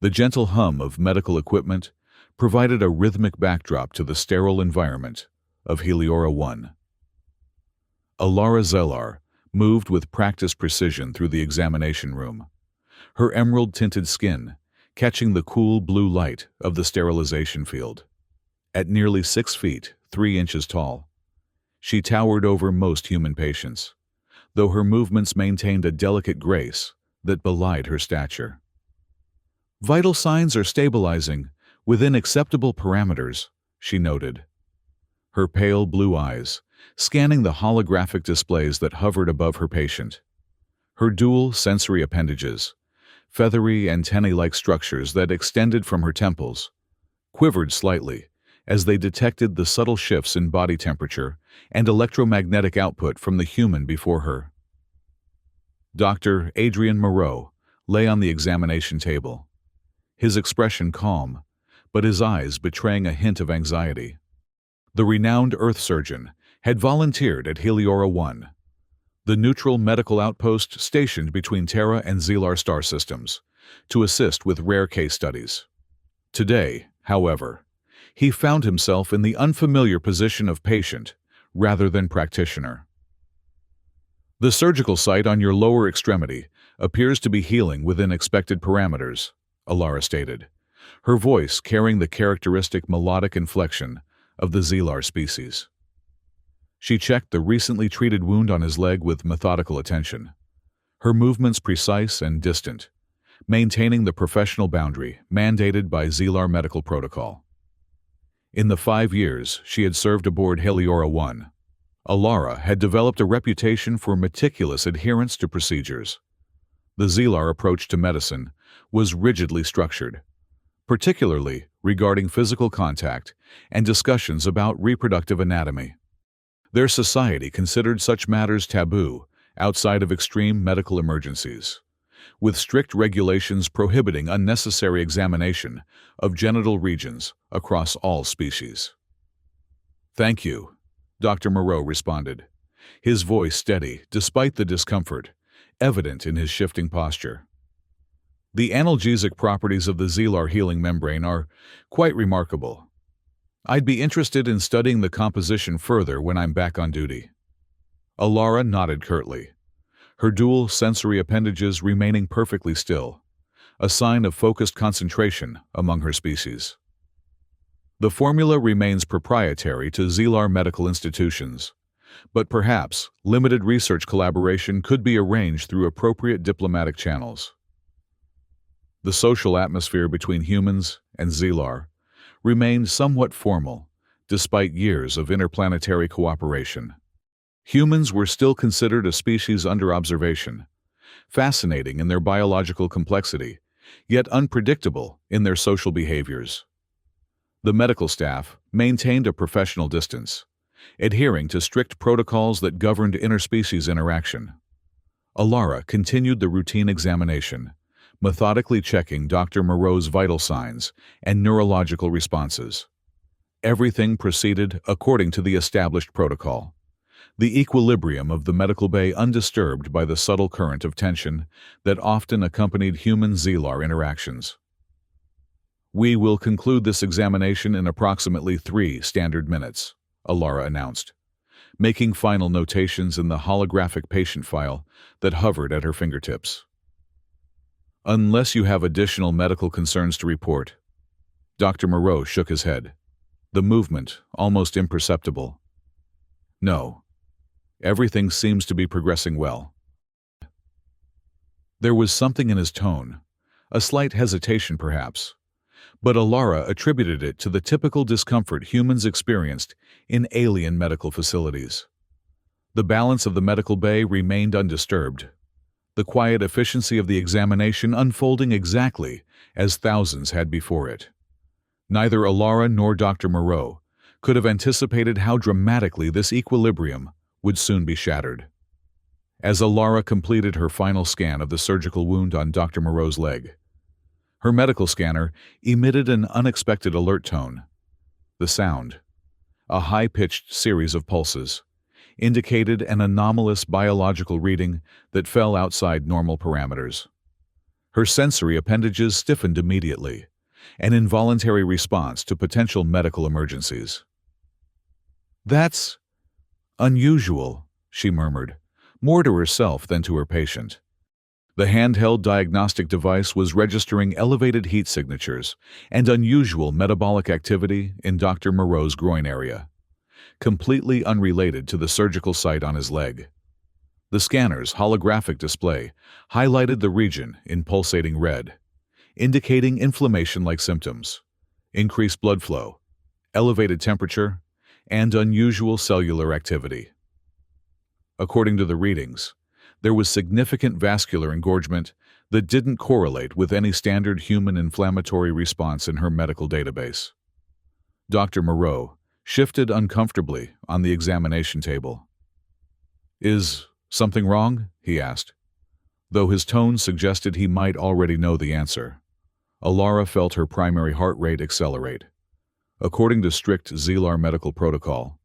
The gentle hum of medical equipment provided a rhythmic backdrop to the sterile environment of Heliora 1. Alara Zellar moved with practiced precision through the examination room, her emerald-tinted skin catching the cool blue light of the sterilization field. At nearly 6 feet, 3 inches tall, she towered over most human patients, though her movements maintained a delicate grace that belied her stature. "Vital signs are stabilizing within acceptable parameters," she noted, her pale blue eyes scanning the holographic displays that hovered above her patient. Her dual sensory appendages, feathery antennae-like structures that extended from her temples, quivered slightly as they detected the subtle shifts in body temperature and electromagnetic output from the human before her. Dr. Adrian Moreau lay on the examination table, his expression calm, but his eyes betraying a hint of anxiety. The renowned Earth surgeon had volunteered at Heliora 1, the neutral medical outpost stationed between Terra and Zellar star systems, to assist with rare case studies. Today, however, he found himself in the unfamiliar position of patient rather than practitioner. "The surgical site on your lower extremity appears to be healing within expected parameters," Alara stated, her voice carrying the characteristic melodic inflection of the Zellar species. She checked the recently treated wound on his leg with methodical attention, her movements precise and distant, maintaining the professional boundary mandated by Zellar medical protocol. In the 5 years she had served aboard Heliora 1, Alara had developed a reputation for meticulous adherence to procedures. The Zellar approach to medicine was rigidly structured, particularly regarding physical contact and discussions about reproductive anatomy. Their society considered such matters taboo outside of extreme medical emergencies, with strict regulations prohibiting unnecessary examination of genital regions across all species. "Thank you," Dr. Moreau responded, his voice steady despite the discomfort evident in his shifting posture. "The analgesic properties of the Zellar healing membrane are quite remarkable. I'd be interested in studying the composition further when I'm back on duty." Alara nodded curtly, her dual sensory appendages remaining perfectly still, a sign of focused concentration among her species. "The formula remains proprietary to Zellar medical institutions, but perhaps limited research collaboration could be arranged through appropriate diplomatic channels." The social atmosphere between humans and Zellar remained somewhat formal, despite years of interplanetary cooperation. Humans were still considered a species under observation, fascinating in their biological complexity, yet unpredictable in their social behaviors. The medical staff maintained a professional distance, adhering to strict protocols that governed interspecies interaction. Alara continued the routine examination, methodically checking Dr. Moreau's vital signs and neurological responses. Everything proceeded according to the established protocol, the equilibrium of the medical bay undisturbed by the subtle current of tension that often accompanied human-Zellar interactions. "We will conclude this examination in approximately 3 standard minutes," Alara announced, making final notations in the holographic patient file that hovered at her fingertips. "Unless you have additional medical concerns to report." Dr. Moreau shook his head, the movement almost imperceptible. "No. Everything seems to be progressing well." There was something in his tone, a slight hesitation perhaps, but Alara attributed it to the typical discomfort humans experienced in alien medical facilities. The balance of the medical bay remained undisturbed, the quiet efficiency of the examination unfolding exactly as thousands had before it. Neither Alara nor Dr. Moreau could have anticipated how dramatically this equilibrium would soon be shattered. As Alara completed her final scan of the surgical wound on Dr. Moreau's leg, her medical scanner emitted an unexpected alert tone. The sound, a high-pitched series of pulses, indicated an anomalous biological reading that fell outside normal parameters. Her sensory appendages stiffened immediately, an involuntary response to potential medical emergencies. "That's unusual," she murmured, more to herself than to her patient. The handheld diagnostic device was registering elevated heat signatures and unusual metabolic activity in Dr. Moreau's groin area, completely unrelated to the surgical site on his leg. The scanner's holographic display highlighted the region in pulsating red, indicating inflammation-like symptoms, increased blood flow, elevated temperature, and unusual cellular activity. According to the readings, there was significant vascular engorgement that didn't correlate with any standard human inflammatory response in her medical database. Dr. Moreau shifted uncomfortably on the examination table. "Is something wrong?" he asked, though his tone suggested he might already know the answer. Alara felt her primary heart rate accelerate. According to strict Zelar medical protocol,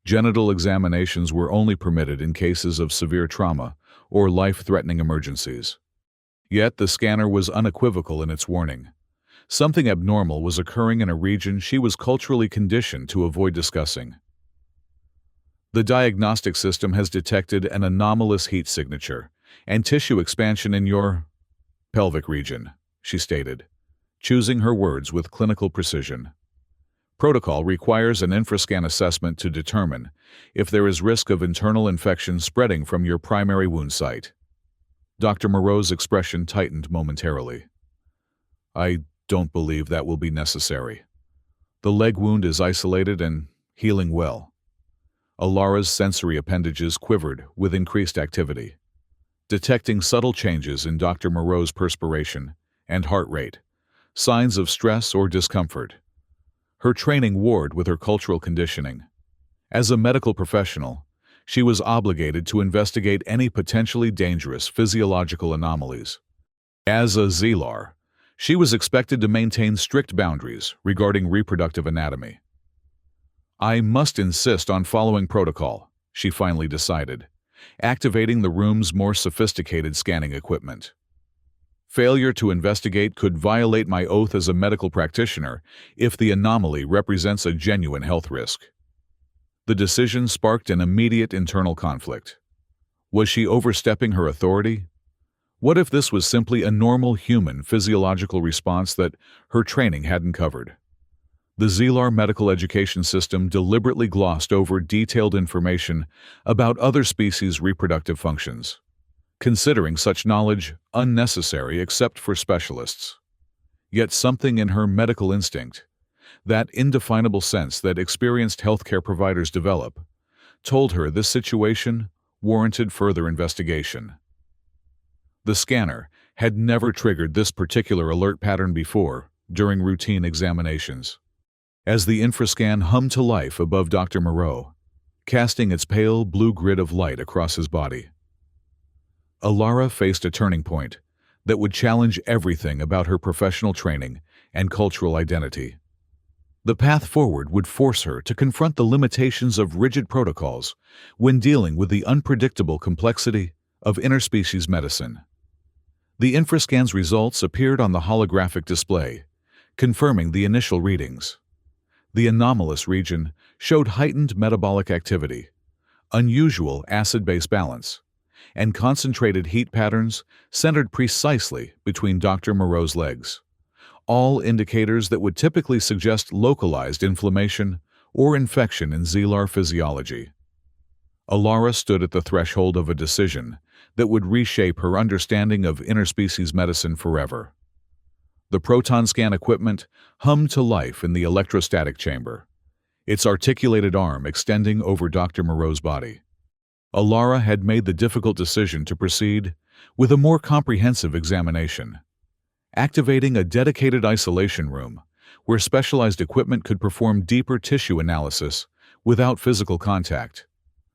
genital examinations were only permitted in cases of severe trauma or life-threatening emergencies. Yet the scanner was unequivocal in its warning. Something abnormal was occurring in a region she was culturally conditioned to avoid discussing. "The diagnostic system has detected an anomalous heat signature and tissue expansion in your pelvic region," she stated, choosing her words with clinical precision. "Protocol requires an infrascan assessment to determine if there is risk of internal infection spreading from your primary wound site." Dr. Moreau's expression tightened momentarily. "I don't believe that will be necessary. The leg wound is isolated and healing well." Alara's sensory appendages quivered with increased activity, detecting subtle changes in Dr. Moreau's perspiration and heart rate, signs of stress or discomfort. Her training warred with her cultural conditioning. As a medical professional, she was obligated to investigate any potentially dangerous physiological anomalies. As a Zelar, she was expected to maintain strict boundaries regarding reproductive anatomy. "I must insist on following protocol," she finally decided, activating the room's more sophisticated scanning equipment. "Failure to investigate could violate my oath as a medical practitioner if the anomaly represents a genuine health risk." The decision sparked an immediate internal conflict. Was she overstepping her authority? What if this was simply a normal human physiological response that her training hadn't covered? The Zelar medical education system deliberately glossed over detailed information about other species' reproductive functions, considering such knowledge unnecessary except for specialists. Yet something in her medical instinct, that indefinable sense that experienced healthcare providers develop, told her this situation warranted further investigation. The scanner had never triggered this particular alert pattern before during routine examinations. As the infrascan hummed to life above Dr. Moreau, casting its pale blue grid of light across his body, Alara faced a turning point that would challenge everything about her professional training and cultural identity. The path forward would force her to confront the limitations of rigid protocols when dealing with the unpredictable complexity of interspecies medicine. The infrascan's results appeared on the holographic display, confirming the initial readings. The anomalous region showed heightened metabolic activity, unusual acid-base balance, and concentrated heat patterns centered precisely between Dr. Moreau's legs, all indicators that would typically suggest localized inflammation or infection in Zelar physiology. Alara stood at the threshold of a decision that would reshape her understanding of interspecies medicine forever. The proton scan equipment hummed to life in the electrostatic chamber, its articulated arm extending over Dr. Moreau's body. Alara had made the difficult decision to proceed with a more comprehensive examination, activating a dedicated isolation room where specialized equipment could perform deeper tissue analysis without physical contact,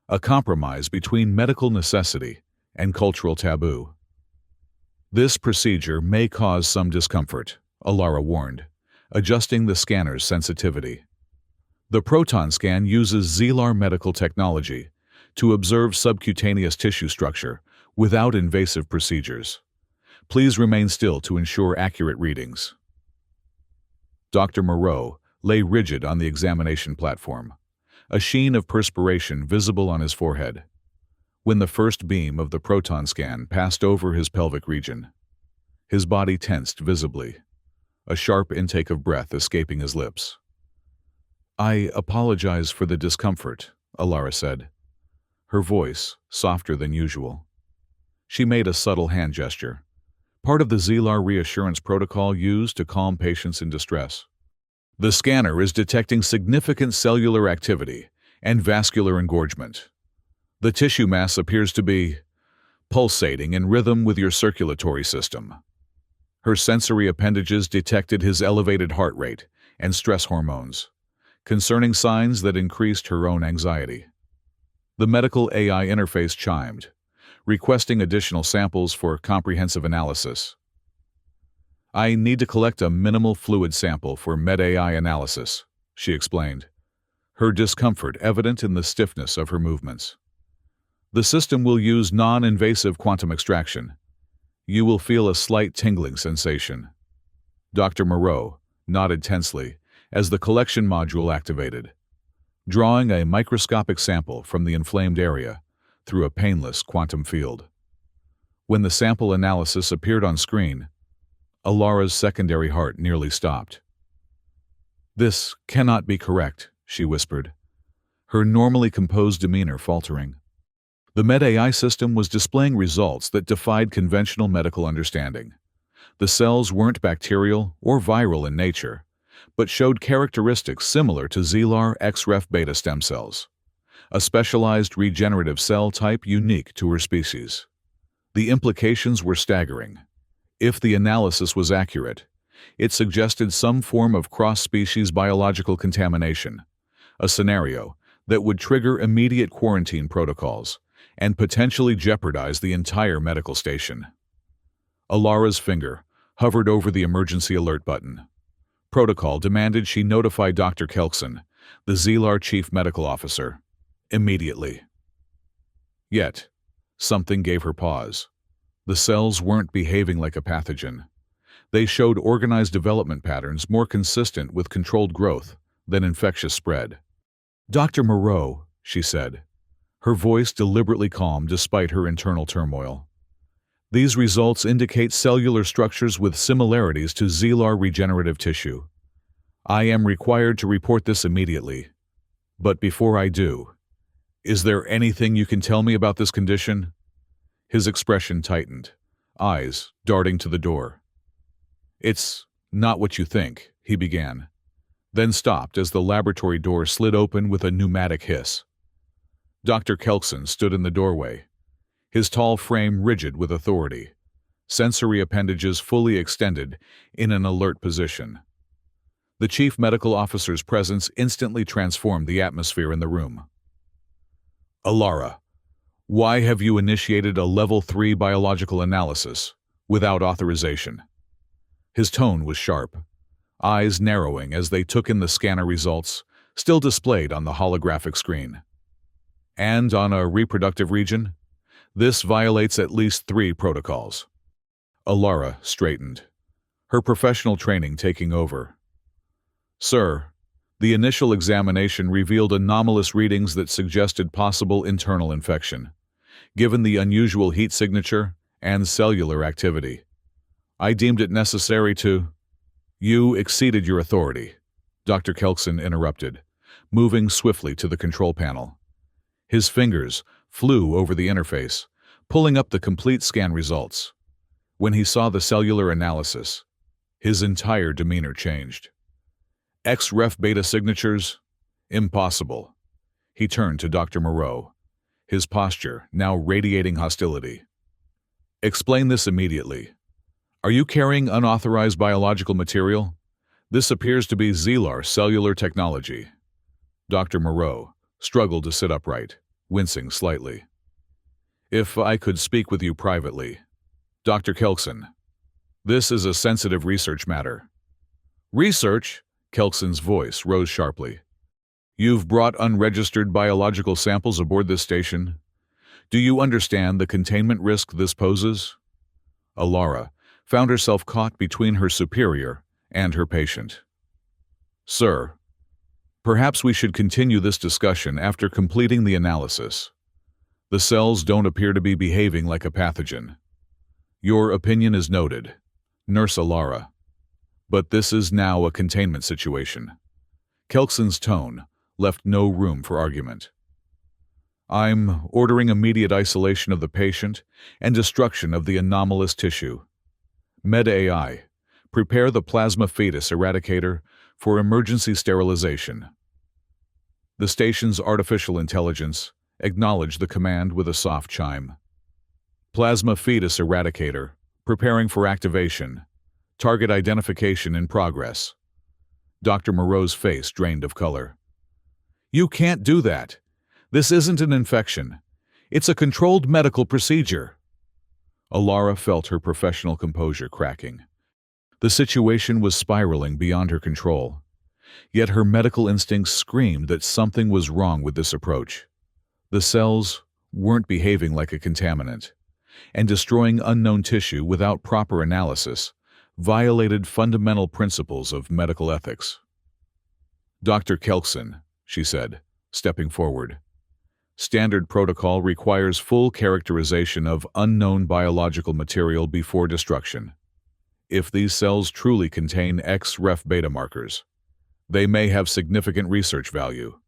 a compromise between medical necessity and cultural taboo. "This procedure may cause some discomfort," Alara warned, adjusting the scanner's sensitivity. The proton scan uses Zelar medical technology to observe subcutaneous tissue structure without invasive procedures, Please remain still to ensure accurate readings. Dr. Moreau lay rigid on the examination platform, a sheen of perspiration visible on his forehead. When the first beam of the proton scan passed over his pelvic region, his body tensed visibly, a sharp intake of breath escaping his lips. "I apologize for the discomfort," Alara said, her voice softer than usual. She made a subtle hand gesture, part of the Zelar reassurance protocol used to calm patients in distress. "The scanner is detecting significant cellular activity and vascular engorgement. The tissue mass appears to be pulsating in rhythm with your circulatory system." Her sensory appendages detected his elevated heart rate and stress hormones, concerning signs that increased her own anxiety. The medical AI interface chimed, requesting additional samples for comprehensive analysis. "I need to collect a minimal fluid sample for Med-AI analysis," she explained, her discomfort evident in the stiffness of her movements. "The system will use non-invasive quantum extraction. You will feel a slight tingling sensation." Dr. Moreau nodded tensely as the collection module activated, drawing a microscopic sample from the inflamed area through a painless quantum field. When the sample analysis appeared on screen, Alara's secondary heart nearly stopped. "This cannot be correct," she whispered, her normally composed demeanor faltering. The Med-AI system was displaying results that defied conventional medical understanding. The cells weren't bacterial or viral in nature, but showed characteristics similar to Zelar XREF beta stem cells, a specialized regenerative cell type unique to her species. The implications were staggering. If the analysis was accurate, it suggested some form of cross-species biological contamination, a scenario that would trigger immediate quarantine protocols and potentially jeopardize the entire medical station. Alara's finger hovered over the emergency alert button. Protocol demanded she notify Dr. Kelkson, the Zelar chief medical officer, immediately. Yet, something gave her pause. The cells weren't behaving like a pathogen. They showed organized development patterns more consistent with controlled growth than infectious spread. "Dr. Moreau," she said, her voice deliberately calm despite her internal turmoil. "These results indicate cellular structures with similarities to Zelar regenerative tissue. I am required to report this immediately. But before I do, is there anything you can tell me about this condition?" His expression tightened, eyes darting to the door. "It's not what you think," he began, then stopped as the laboratory door slid open with a pneumatic hiss. Dr. Kelkson stood in the doorway, his tall frame rigid with authority, sensory appendages fully extended in an alert position. The chief medical officer's presence instantly transformed the atmosphere in the room. "Alara, why have you initiated a Level 3 biological analysis without authorization?" His tone was sharp, eyes narrowing as they took in the scanner results still displayed on the holographic screen. "And on a reproductive region? This violates at least 3 protocols." Alara straightened, her professional training taking over. "Sir, the initial examination revealed anomalous readings that suggested possible internal infection, given the unusual heat signature and cellular activity. I deemed it necessary to—" "You exceeded your authority," Dr. Kelkson interrupted, moving swiftly to the control panel. His fingers flew over the interface, pulling up the complete scan results. When he saw the cellular analysis, his entire demeanor changed. "XREF beta signatures? Impossible." He turned to Dr. Moreau, his posture now radiating hostility. "Explain this immediately. Are you carrying unauthorized biological material? This appears to be Zelar cellular technology." Dr. Moreau struggled to sit upright, wincing slightly. "If I could speak with you privately. Dr. Kelkson, this is a sensitive research matter." "Research?" Kelkson's voice rose sharply. "You've brought unregistered biological samples aboard this station. Do you understand the containment risk this poses?" Alara found herself caught between her superior and her patient. "Sir, perhaps we should continue this discussion after completing the analysis. The cells don't appear to be behaving like a pathogen. Your opinion is noted, Nurse Alara. But this is now a containment situation." Kelkson's tone left no room for argument. "I'm ordering immediate isolation of the patient and destruction of the anomalous tissue. Med-AI, prepare the plasma fetus eradicator for emergency sterilization." The station's artificial intelligence acknowledged the command with a soft chime. "Plasma fetus eradicator, preparing for activation. Target identification in progress." Dr. Moreau's face drained of color. "You can't do that. This isn't an infection. It's a controlled medical procedure." Alara felt her professional composure cracking. The situation was spiraling beyond her control. Yet her medical instincts screamed that something was wrong with this approach. The cells weren't behaving like a contaminant, and destroying unknown tissue without proper analysis violated fundamental principles of medical ethics. "Dr. Kelkson," she said, stepping forward, "standard protocol requires full characterization of unknown biological material before destruction. If these cells truly contain X-ref beta markers, they may have significant research value."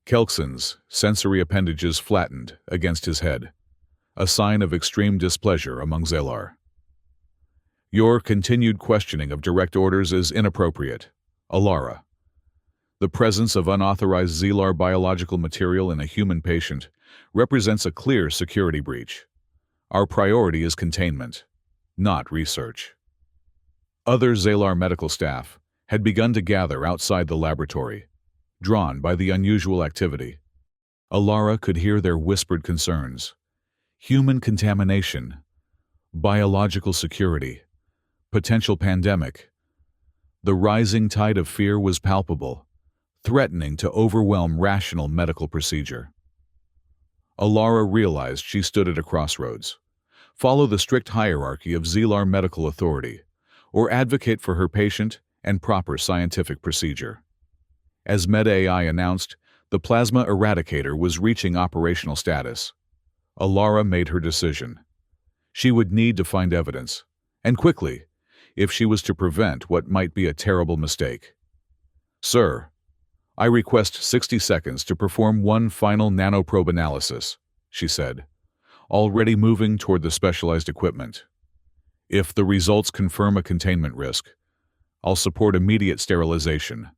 Kelkson's sensory appendages flattened against his head, a sign of extreme displeasure among Zelar. "Your continued questioning of direct orders is inappropriate, Alara. The presence of unauthorized Zelar biological material in a human patient represents a clear security breach. Our priority is containment, not research." Other Zelar medical staff had begun to gather outside the laboratory, drawn by the unusual activity. Alara could hear their whispered concerns. Human contamination, biological security, potential pandemic. The rising tide of fear was palpable, threatening to overwhelm rational medical procedure. Alara realized she stood at a crossroads. Follow the strict hierarchy of Zelar medical authority, or advocate for her patient and proper scientific procedure. As Med-AI announced, the plasma eradicator was reaching operational status. Alara made her decision. She would need to find evidence, and quickly, if she was to prevent what might be a terrible mistake. "Sir, I request 60 seconds to perform one final nanoprobe analysis," she said, already moving toward the specialized equipment. "If the results confirm a containment risk, I'll support immediate sterilization.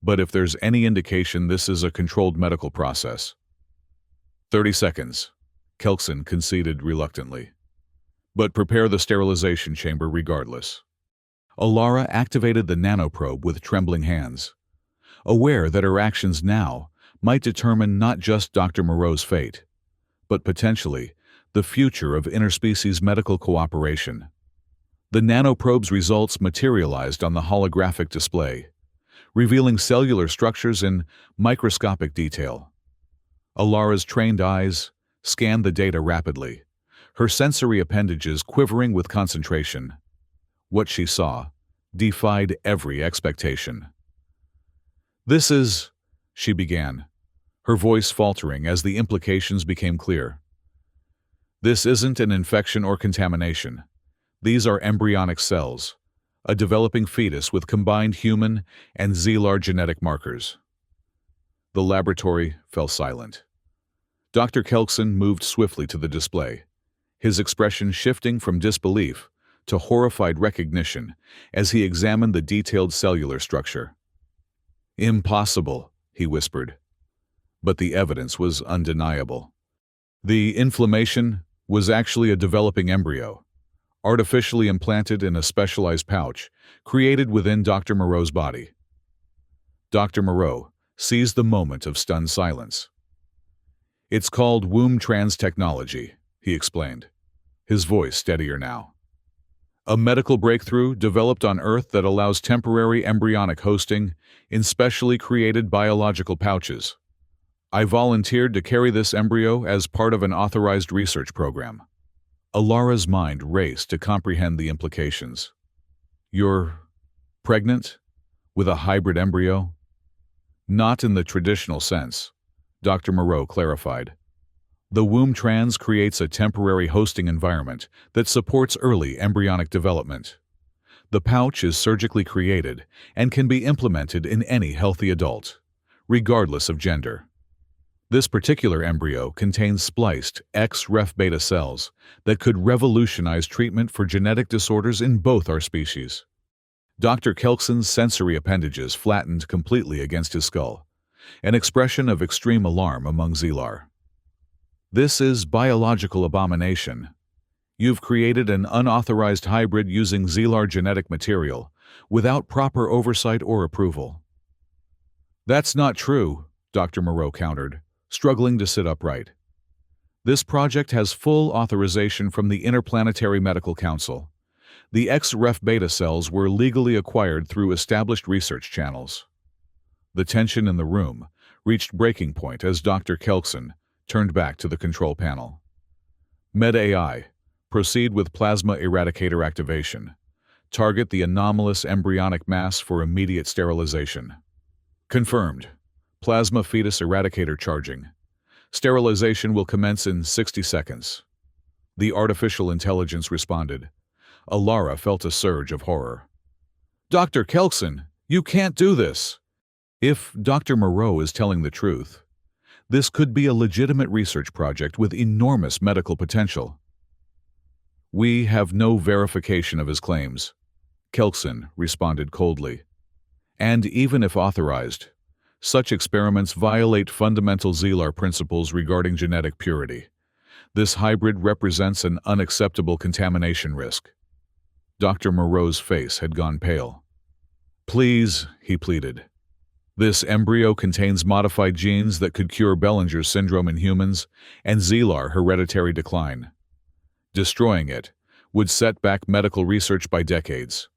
But if there's any indication this is a controlled medical process..." 30 seconds, Kelkson conceded reluctantly. "But prepare the sterilization chamber regardless." Alara activated the nanoprobe with trembling hands, aware that her actions now might determine not just Dr. Moreau's fate, but potentially the future of interspecies medical cooperation. The nanoprobe's results materialized on the holographic display, revealing cellular structures in microscopic detail. Alara's trained eyes scanned the data rapidly, her sensory appendages quivering with concentration. What she saw defied every expectation. "This is..." she began, her voice faltering as the implications became clear. "This isn't an infection or contamination. These are embryonic cells, a developing fetus with combined human and Zelar genetic markers." The laboratory fell silent. Dr. Kelkson moved swiftly to the display, his expression shifting from disbelief to horrified recognition as he examined the detailed cellular structure. "Impossible," he whispered. But the evidence was undeniable. The inflammation was actually a developing embryo, artificially implanted in a specialized pouch created within Dr. Moreau's body. Dr. Moreau seized the moment of stunned silence. "It's called womb trans technology," he explained, his voice steadier now. "A medical breakthrough developed on Earth that allows temporary embryonic hosting in specially created biological pouches. I volunteered to carry this embryo as part of an authorized research program." Alara's mind raced to comprehend the implications. You're pregnant? With a hybrid embryo? Not in the traditional sense, Dr. Moreau clarified. The womb trans creates a temporary hosting environment that supports early embryonic development. The pouch is surgically created and can be implemented in any healthy adult, regardless of gender. This particular embryo contains spliced X-ref beta cells that could revolutionize treatment for genetic disorders in both our species. Dr. Kelkson's sensory appendages flattened completely against his skull, an expression of extreme alarm among Zelar. This is biological abomination. You've created an unauthorized hybrid using Zelar genetic material without proper oversight or approval. That's not true, Dr. Moreau countered, struggling to sit upright. This project has full authorization from the Interplanetary Medical Council. The X-ref beta cells were legally acquired through established research channels. The tension in the room reached breaking point as Dr. Kelkson turned back to the control panel. Med-AI, proceed with plasma eradicator activation. Target the anomalous embryonic mass for immediate sterilization. Confirmed. Plasma fetus eradicator charging. Sterilization will commence in 60 seconds. The artificial intelligence responded. Alara felt a surge of horror. Dr. Kelkson, you can't do this. If Dr. Moreau is telling the truth, this could be a legitimate research project with enormous medical potential. We have no verification of his claims, Kelkson responded coldly. And even if authorized, such experiments violate fundamental Zelar principles regarding genetic purity. This hybrid represents an unacceptable contamination risk. Dr. Moreau's face had gone pale. Please, he pleaded. This embryo contains modified genes that could cure Bellinger's syndrome in humans and Zelar hereditary decline. Destroying it would set back medical research by decades.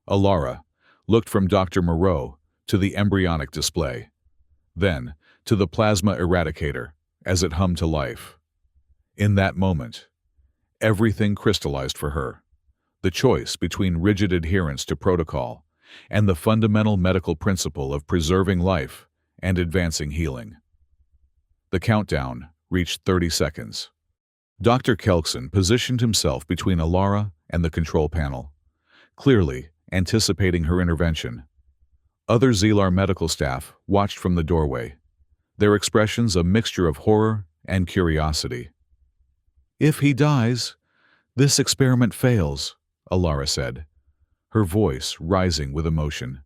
Alara looked from Dr. Moreau to the embryonic display, then to the plasma eradicator as it hummed to life. In that moment, everything crystallized for her. The choice between rigid adherence to protocol and the fundamental medical principle of preserving life and advancing healing. The countdown reached 30 seconds. Dr. Kelkson positioned himself between Alara and the control panel, clearly anticipating her intervention. Other Zelar medical staff watched from the doorway, their expressions a mixture of horror and curiosity. If he dies, this experiment fails, Alara said, her voice rising with emotion.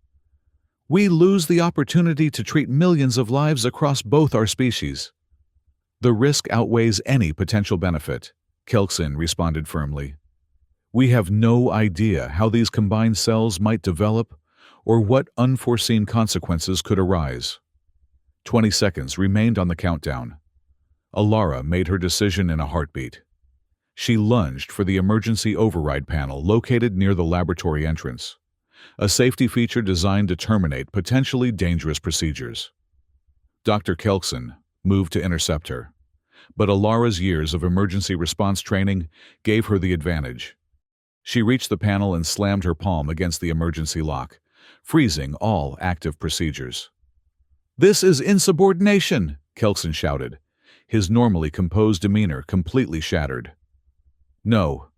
We lose the opportunity to treat millions of lives across both our species. The risk outweighs any potential benefit, Kelkson responded firmly. We have no idea how these combined cells might develop or what unforeseen consequences could arise. 20 seconds remained on the countdown. Alara made her decision in a heartbeat. She lunged for the emergency override panel located near the laboratory entrance, a safety feature designed to terminate potentially dangerous procedures. Dr. Kelkson moved to intercept her, but Alara's years of emergency response training gave her the advantage. She reached the panel and slammed her palm against the emergency lock, freezing all active procedures. This is insubordination, Kelkson shouted, his normally composed demeanor completely shattered. No,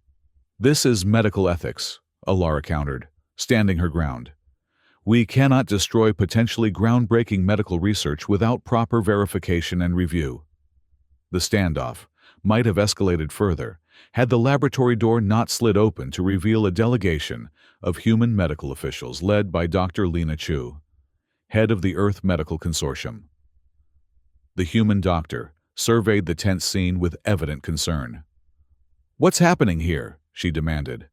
this is medical ethics, Alara countered, standing her ground. We cannot destroy potentially groundbreaking medical research without proper verification and review. The standoff might have escalated further had the laboratory door not slid open to reveal a delegation of human medical officials led by Dr. Lena Chu, head of the Earth Medical Consortium. The human doctor surveyed the tense scene with evident concern. What's happening here? She demanded.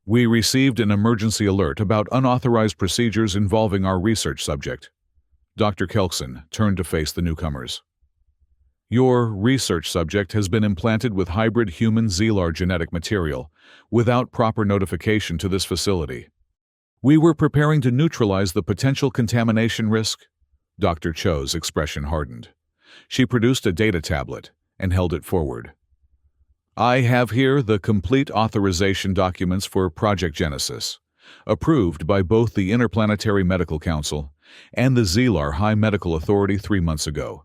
We received an emergency alert about unauthorized procedures involving our research subject. Dr. Kelkson turned to face the newcomers. Your research subject has been implanted with hybrid human Zelar genetic material without proper notification to this facility. We were preparing to neutralize the potential contamination risk. Dr. Cho's expression hardened. She produced a data tablet and held it forward. I have here the complete authorization documents for Project Genesis, approved by both the Interplanetary Medical Council and the Zelar High Medical Authority 3 months ago.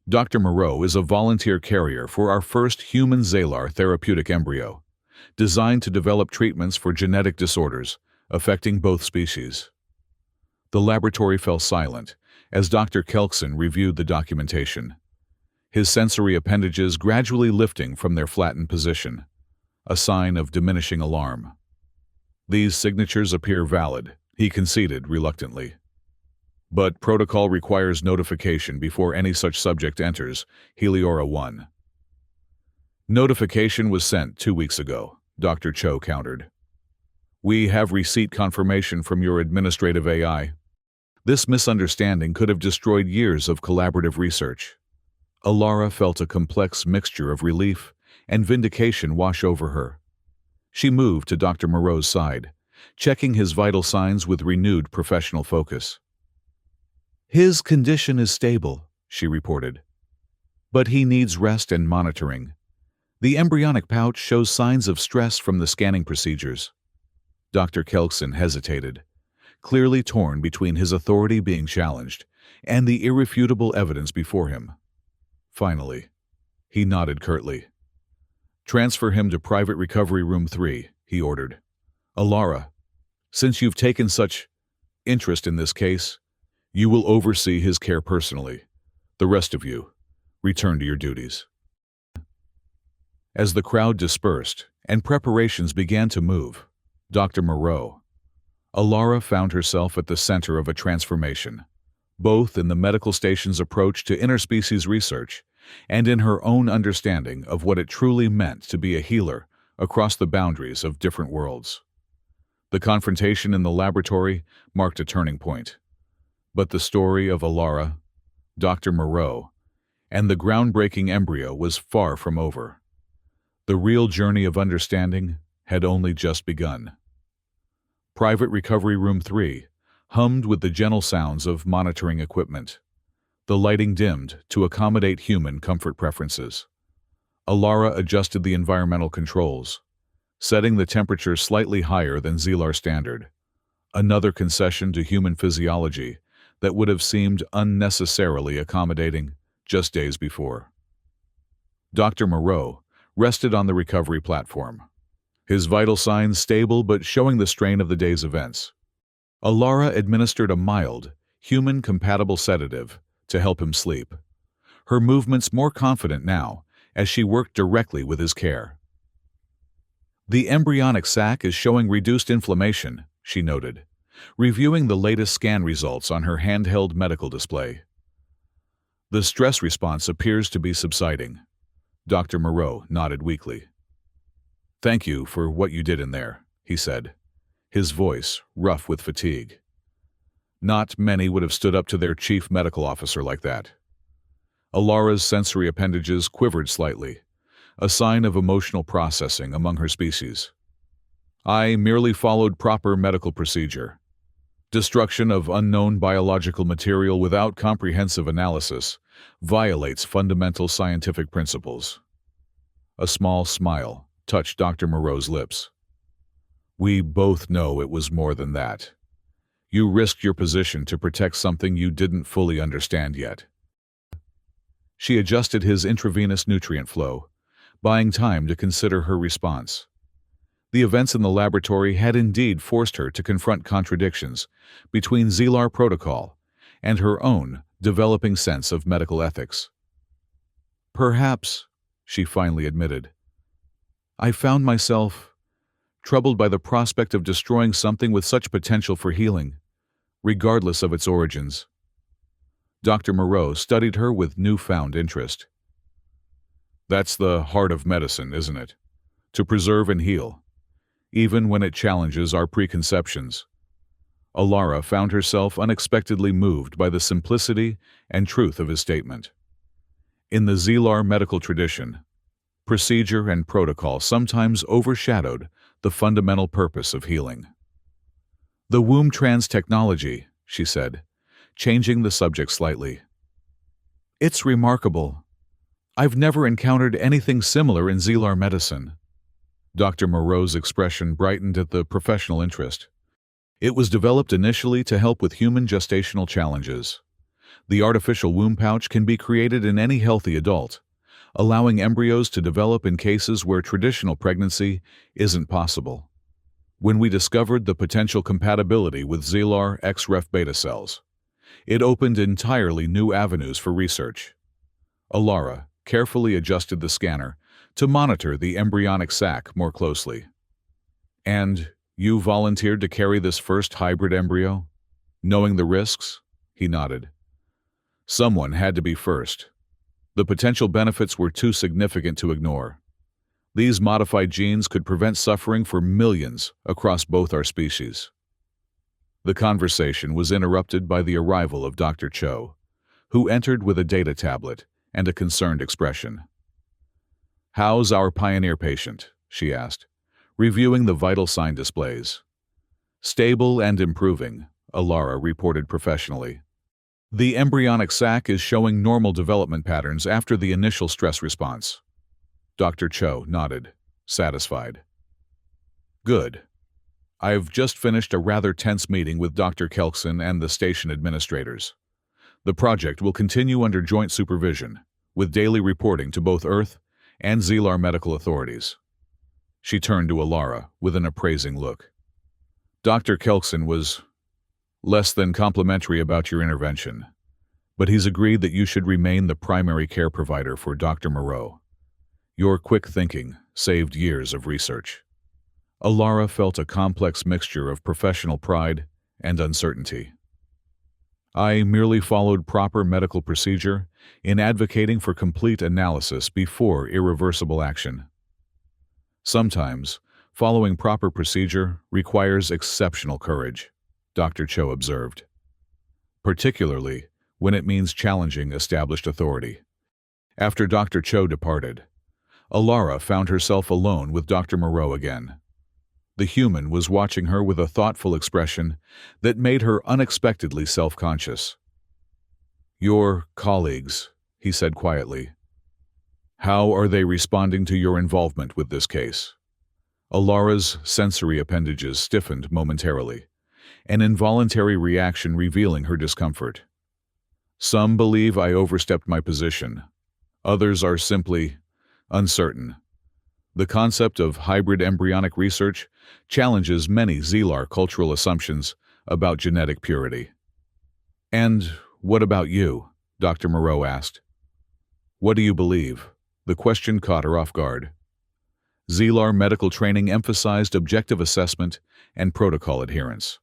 Dr. Moreau is a volunteer carrier for our first human Zelar therapeutic embryo, designed to develop treatments for genetic disorders affecting both species. The laboratory fell silent as Dr. Kelkson reviewed the documentation, his sensory appendages gradually lifting from their flattened position, a sign of diminishing alarm. These signatures appear valid, he conceded reluctantly. But protocol requires notification before any such subject enters Heliora 1. Notification was sent 2 weeks ago, Dr. Cho countered. We have receipt confirmation from your administrative AI. This misunderstanding could have destroyed years of collaborative research. Alara felt a complex mixture of relief and vindication wash over her. She moved to Dr. Moreau's side, checking his vital signs with renewed professional focus. His condition is stable, she reported. But he needs rest and monitoring. The embryonic pouch shows signs of stress from the scanning procedures. Dr. Kelkson hesitated, clearly torn between his authority being challenged and the irrefutable evidence before him. Finally, he nodded curtly. Transfer him to Private Recovery Room 3, he ordered. Alara, since you've taken such interest in this case, you will oversee his care personally. The rest of you, return to your duties. As the crowd dispersed and preparations began to move, Dr. Moreau, Alara found herself at the center of a transformation, both in the medical station's approach to interspecies research and in her own understanding of what it truly meant to be a healer across the boundaries of different worlds. The confrontation in the laboratory marked a turning point. But the story of Alara, Dr. Moreau, and the groundbreaking embryo was far from over. The real journey of understanding had only just begun. Private Recovery Room 3 hummed with the gentle sounds of monitoring equipment. The lighting dimmed to accommodate human comfort preferences. Alara adjusted the environmental controls, setting the temperature slightly higher than Zelar standard, another concession to human physiology that would have seemed unnecessarily accommodating just days before. Dr. Moreau rested on the recovery platform, his vital signs stable but showing the strain of the day's events. Alara administered a mild, human-compatible sedative to help him sleep, her movements more confident now as she worked directly with his care. The embryonic sac is showing reduced inflammation, she noted, reviewing the latest scan results on her handheld medical display. The stress response appears to be subsiding. Dr. Moreau nodded weakly. Thank you for what you did in there, he said, his voice rough with fatigue. Not many would have stood up to their chief medical officer like that. Alara's sensory appendages quivered slightly, a sign of emotional processing among her species. I merely followed proper medical procedure. Destruction of unknown biological material without comprehensive analysis violates fundamental scientific principles. A small smile touched Dr. Moreau's lips. We both know it was more than that. You risked your position to protect something you didn't fully understand yet. She adjusted his intravenous nutrient flow, buying time to consider her response. The events in the laboratory had indeed forced her to confront contradictions between Zelar protocol and her own developing sense of medical ethics. Perhaps, she finally admitted, I found myself troubled by the prospect of destroying something with such potential for healing, regardless of its origins. Dr. Moreau studied her with newfound interest. That's the heart of medicine, isn't it? To preserve and heal, even when it challenges our preconceptions. Alara found herself unexpectedly moved by the simplicity and truth of his statement. In the Zelar medical tradition, procedure and protocol sometimes overshadowed the fundamental purpose of healing. The womb trans technology, she said, changing the subject slightly. It's remarkable. I've never encountered anything similar in Zelar medicine. Dr. Moreau's expression brightened at the professional interest. It was developed initially to help with human gestational challenges. The artificial womb pouch can be created in any healthy adult, allowing embryos to develop in cases where traditional pregnancy isn't possible. When we discovered the potential compatibility with Zelar XREF beta cells, it opened entirely new avenues for research. Alara carefully adjusted the scanner to monitor the embryonic sac more closely. And you volunteered to carry this first hybrid embryo? Knowing the risks? He nodded. Someone had to be first. The potential benefits were too significant to ignore. These modified genes could prevent suffering for millions across both our species. The conversation was interrupted by the arrival of Dr. Cho, who entered with a data tablet and a concerned expression. "How's our pioneer patient?" she asked, reviewing the vital sign displays. "Stable and improving," Alara reported professionally. "The embryonic sac is showing normal development patterns after the initial stress response." Dr. Cho nodded, satisfied. "Good. I've just finished a rather tense meeting with Dr. Kelkson and the station administrators. The project will continue under joint supervision, with daily reporting to both Earth and Zelar medical authorities." She turned to Alara with an appraising look. "Dr. Kelkson was less than complimentary about your intervention, but he's agreed that you should remain the primary care provider for Dr. Moreau. Your quick thinking saved years of research." Alara felt a complex mixture of professional pride and uncertainty. "I merely followed proper medical procedure in advocating for complete analysis before irreversible action. Sometimes, following proper procedure requires exceptional courage," Dr. Cho observed, "particularly when it means challenging established authority." After Dr. Cho departed, Alara found herself alone with Dr. Moreau again. The human was watching her with a thoughtful expression that made her unexpectedly self-conscious. "Your colleagues," he said quietly. "How are they responding to your involvement with this case?" Alara's sensory appendages stiffened momentarily, an involuntary reaction revealing her discomfort. "Some believe I overstepped my position. Others are simply uncertain. The concept of hybrid embryonic research challenges many Zelar cultural assumptions about genetic purity." "And what about you?" Dr. Moreau asked. "What do you believe?" The question caught her off guard. Zelar medical training emphasized objective assessment and protocol adherence,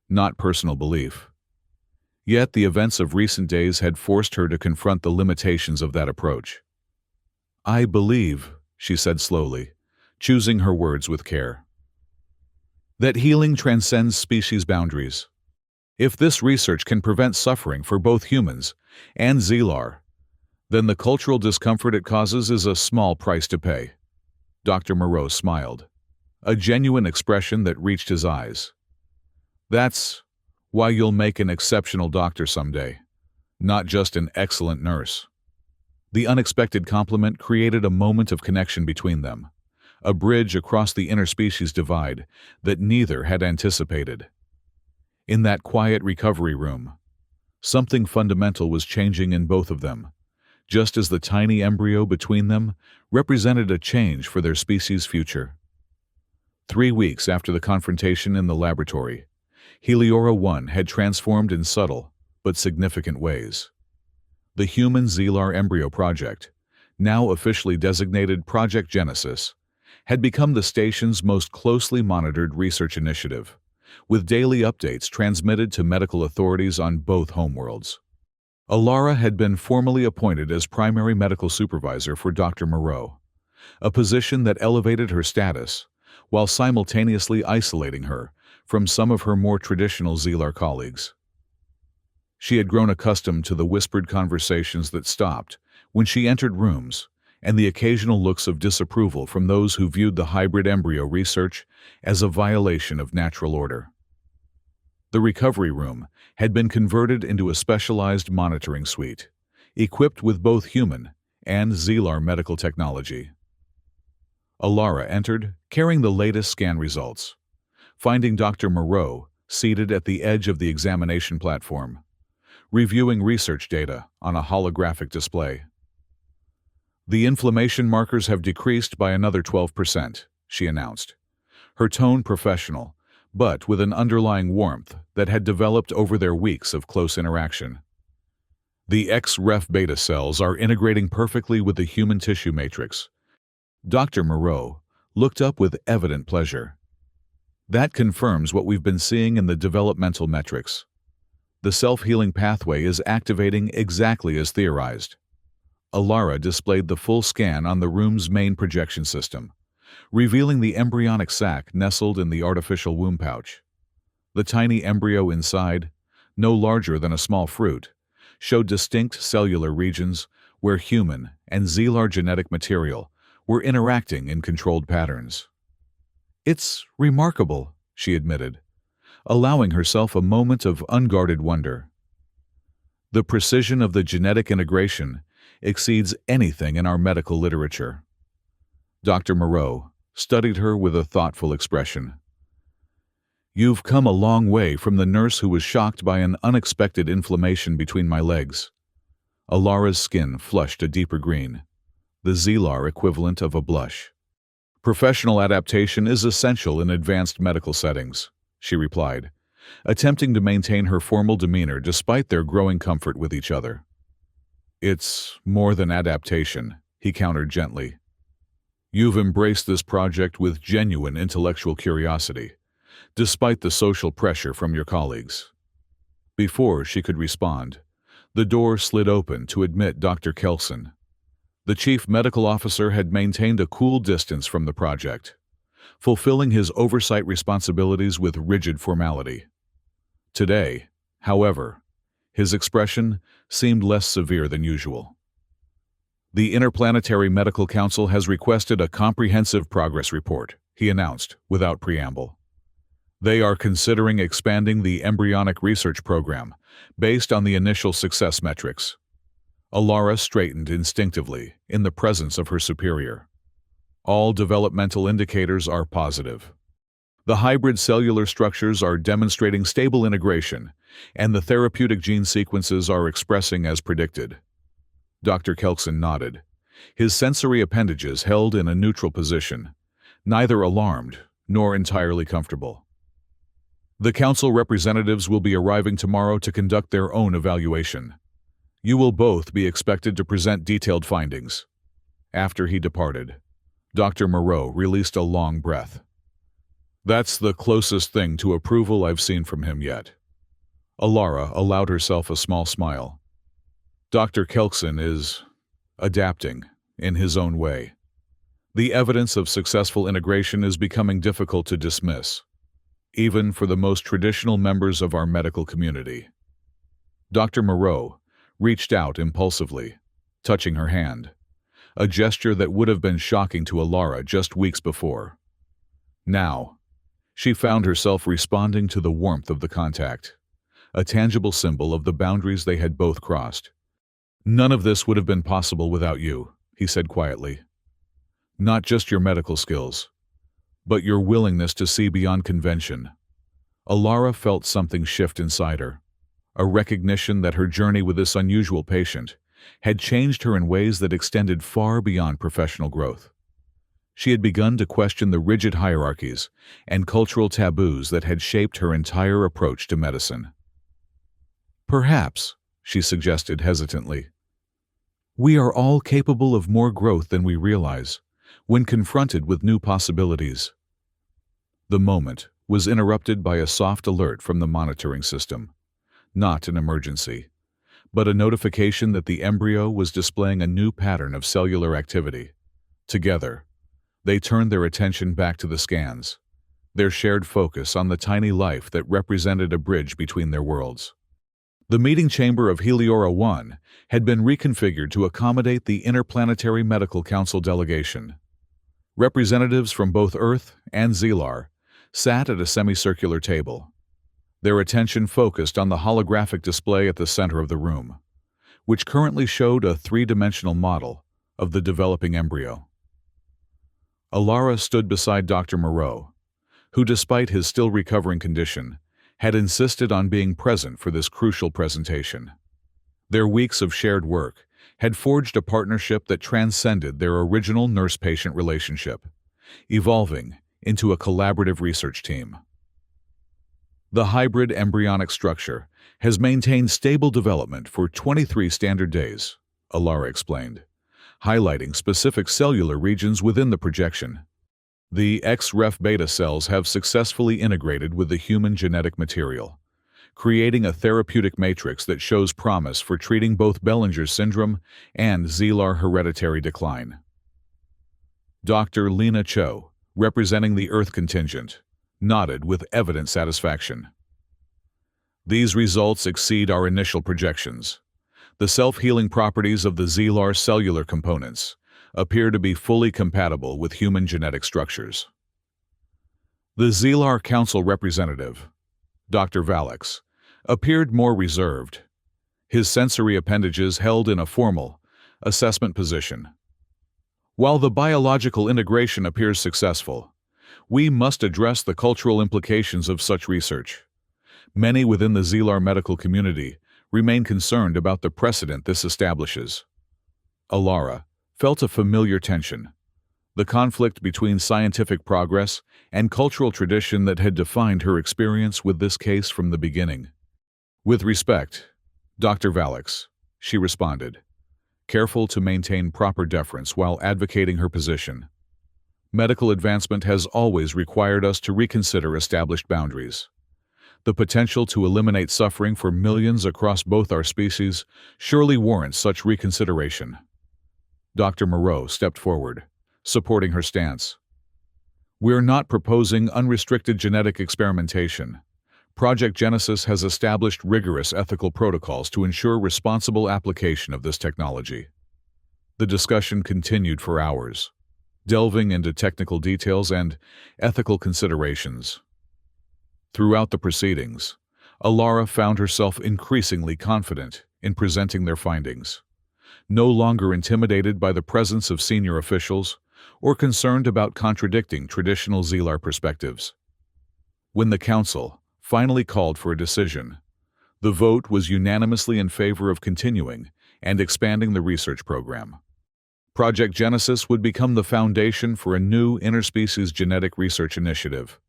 not personal belief. Yet the events of recent days had forced her to confront the limitations of that approach. "I believe," she said slowly, choosing her words with care, "that healing transcends species boundaries. If this research can prevent suffering for both humans and Zelar, then the cultural discomfort it causes is a small price to pay." Dr. Moreau smiled, a genuine expression that reached his eyes. "That's why you'll make an exceptional doctor someday, not just an excellent nurse." The unexpected compliment created a moment of connection between them, a bridge across the interspecies divide that neither had anticipated. In that quiet recovery room, something fundamental was changing in both of them, just as the tiny embryo between them represented a change for their species' future. 3 weeks after the confrontation in the laboratory, Heliora 1 had transformed in subtle but significant ways. The Human Zelar Embryo Project, now officially designated Project Genesis, had become the station's most closely monitored research initiative, with daily updates transmitted to medical authorities on both homeworlds. Alara had been formally appointed as primary medical supervisor for Dr. Moreau, a position that elevated her status while simultaneously isolating her from some of her more traditional Zelar colleagues. She had grown accustomed to the whispered conversations that stopped when she entered rooms and the occasional looks of disapproval from those who viewed the hybrid embryo research as a violation of natural order. The recovery room had been converted into a specialized monitoring suite, equipped with both human and Zelar medical technology. Alara entered, carrying the latest scan results, finding Dr. Moreau seated at the edge of the examination platform, reviewing research data on a holographic display. "The inflammation markers have decreased by another 12%, she announced, her tone professional, but with an underlying warmth that had developed over their weeks of close interaction. "The X-ref beta cells are integrating perfectly with the human tissue matrix." Dr. Moreau looked up with evident pleasure. "That confirms what we've been seeing in the developmental metrics. The self-healing pathway is activating exactly as theorized." Alara displayed the full scan on the room's main projection system, revealing the embryonic sac nestled in the artificial womb pouch. The tiny embryo inside, no larger than a small fruit, showed distinct cellular regions where human and Zelar genetic material were interacting in controlled patterns. "It's remarkable," she admitted, allowing herself a moment of unguarded wonder. "The precision of the genetic integration exceeds anything in our medical literature." Dr. Moreau studied her with a thoughtful expression. "You've come a long way from the nurse who was shocked by an unexpected inflammation between my legs." Alara's skin flushed a deeper green, the Zelar equivalent of a blush. "Professional adaptation is essential in advanced medical settings," she replied, attempting to maintain her formal demeanor despite their growing comfort with each other. "It's more than adaptation," he countered gently. "You've embraced this project with genuine intellectual curiosity, despite the social pressure from your colleagues." Before she could respond, the door slid open to admit Dr. Kelson. The chief medical officer had maintained a cool distance from the project, fulfilling his oversight responsibilities with rigid formality. Today, however, his expression seemed less severe than usual. "The Interplanetary Medical Council has requested a comprehensive progress report," he announced without preamble. "They are considering expanding the embryonic research program based on the initial success metrics." Alara straightened instinctively in the presence of her superior. "All developmental indicators are positive. The hybrid cellular structures are demonstrating stable integration, and the therapeutic gene sequences are expressing as predicted." Dr. Kelson nodded, his sensory appendages held in a neutral position, neither alarmed nor entirely comfortable. "The council representatives will be arriving tomorrow to conduct their own evaluation. You will both be expected to present detailed findings." After he departed, Dr. Moreau released a long breath. "That's the closest thing to approval I've seen from him yet." Alara allowed herself a small smile. "Dr. Kelson is adapting in his own way. The evidence of successful integration is becoming difficult to dismiss, even for the most traditional members of our medical community." Dr. Moreau reached out impulsively, touching her hand, a gesture that would have been shocking to Alara just weeks before. Now, she found herself responding to the warmth of the contact, a tangible symbol of the boundaries they had both crossed. "None of this would have been possible without you," he said quietly. "Not just your medical skills, but your willingness to see beyond convention." Alara felt something shift inside her, a recognition that her journey with this unusual patient had changed her in ways that extended far beyond professional growth. She had begun to question the rigid hierarchies and cultural taboos that had shaped her entire approach to medicine. "Perhaps," she suggested hesitantly, "we are all capable of more growth than we realize when confronted with new possibilities." The moment was interrupted by a soft alert from the monitoring system. Not an emergency, but a notification that the embryo was displaying a new pattern of cellular activity. Together, they turned their attention back to the scans, their shared focus on the tiny life that represented a bridge between their worlds. The meeting chamber of Heliora 1 had been reconfigured to accommodate the Interplanetary Medical Council delegation. Representatives from both Earth and Zelar sat at a semicircular table, their attention focused on the holographic display at the center of the room, which currently showed a three-dimensional model of the developing embryo. Alara stood beside Dr. Moreau, who, despite his still recovering condition, had insisted on being present for this crucial presentation. Their weeks of shared work had forged a partnership that transcended their original nurse-patient relationship, evolving into a collaborative research team. The hybrid embryonic structure has maintained stable development for 23 standard days, Alara explained, highlighting specific cellular regions within the projection. The XREF beta cells have successfully integrated with the human genetic material, creating a therapeutic matrix that shows promise for treating both Bellinger's syndrome and Zelar hereditary decline. Dr. Lena Cho, representing the Earth contingent, nodded with evident satisfaction. These results exceed our initial projections. The self-healing properties of the Zelar cellular components appear to be fully compatible with human genetic structures. The Zelar Council representative, Dr. Valix, appeared more reserved, his sensory appendages held in a formal, assessment position. While the biological integration appears successful, we must address the cultural implications of such research. Many within the Zelar medical community remain concerned about the precedent this establishes. Alara felt a familiar tension, the conflict between scientific progress and cultural tradition that had defined her experience with this case from the beginning. With respect, Dr. Valix, she responded, careful to maintain proper deference while advocating her position. Medical advancement has always required us to reconsider established boundaries. The potential to eliminate suffering for millions across both our species surely warrants such reconsideration. Dr. Moreau stepped forward, supporting her stance. We're not proposing unrestricted genetic experimentation. Project Genesis has established rigorous ethical protocols to ensure responsible application of this technology. The discussion continued for hours, delving into technical details and ethical considerations. Throughout the proceedings, Alara found herself increasingly confident in presenting their findings, no longer intimidated by the presence of senior officials or concerned about contradicting traditional Zelar perspectives. When the council finally called for a decision, the vote was unanimously in favor of continuing and expanding the research program. Project Genesis would become the foundation for a new interspecies genetic research initiative,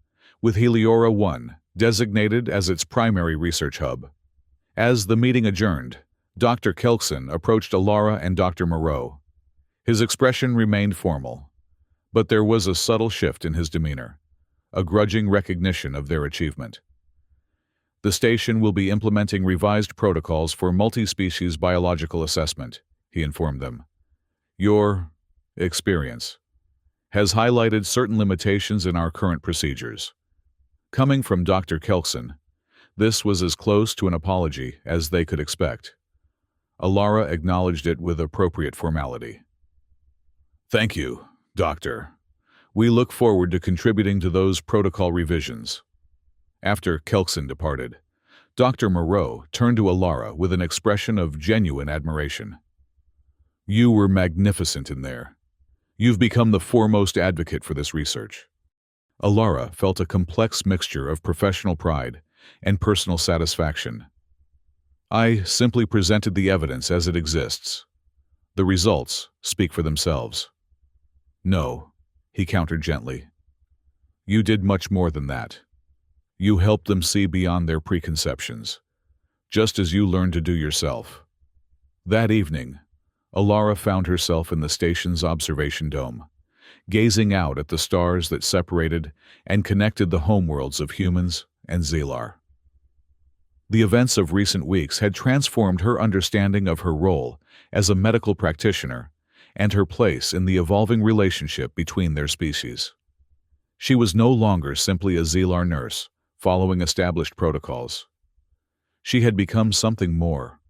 with Heliora 1 designated as its primary research hub. As the meeting adjourned, Dr. Kelkson approached Alara and Dr. Moreau. His expression remained formal, but there was a subtle shift in his demeanor, a grudging recognition of their achievement. The station will be implementing revised protocols for multi-species biological assessment, he informed them. Your experience has highlighted certain limitations in our current procedures. Coming from Dr. Kelkson, this was as close to an apology as they could expect. Alara acknowledged it with appropriate formality. Thank you, Doctor. We look forward to contributing to those protocol revisions. After Kelkson departed, Dr. Moreau turned to Alara with an expression of genuine admiration. You were magnificent in there. You've become the foremost advocate for this research. Alara felt a complex mixture of professional pride and personal satisfaction. I simply presented the evidence as it exists. The results speak for themselves. No, he countered gently. You did much more than that. You helped them see beyond their preconceptions, just as you learned to do yourself. That evening, Alara found herself in the station's observation dome, gazing out at the stars that separated and connected the homeworlds of humans and Zelar. The events of recent weeks had transformed her understanding of her role as a medical practitioner and her place in the evolving relationship between their species. She was no longer simply a Zelar nurse, following established protocols. She had become something more,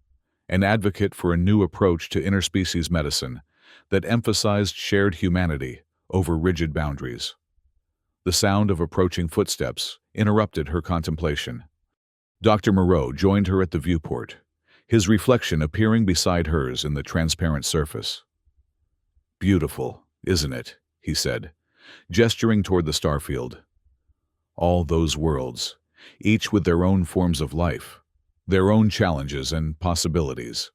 an advocate for a new approach to interspecies medicine that emphasized shared humanity over rigid boundaries. The sound of approaching footsteps interrupted her contemplation. Dr. Moreau joined her at the viewport, his reflection appearing beside hers in the transparent surface. Beautiful, isn't it? He said, gesturing toward the starfield. All those worlds, each with their own forms of life, their own challenges and possibilities.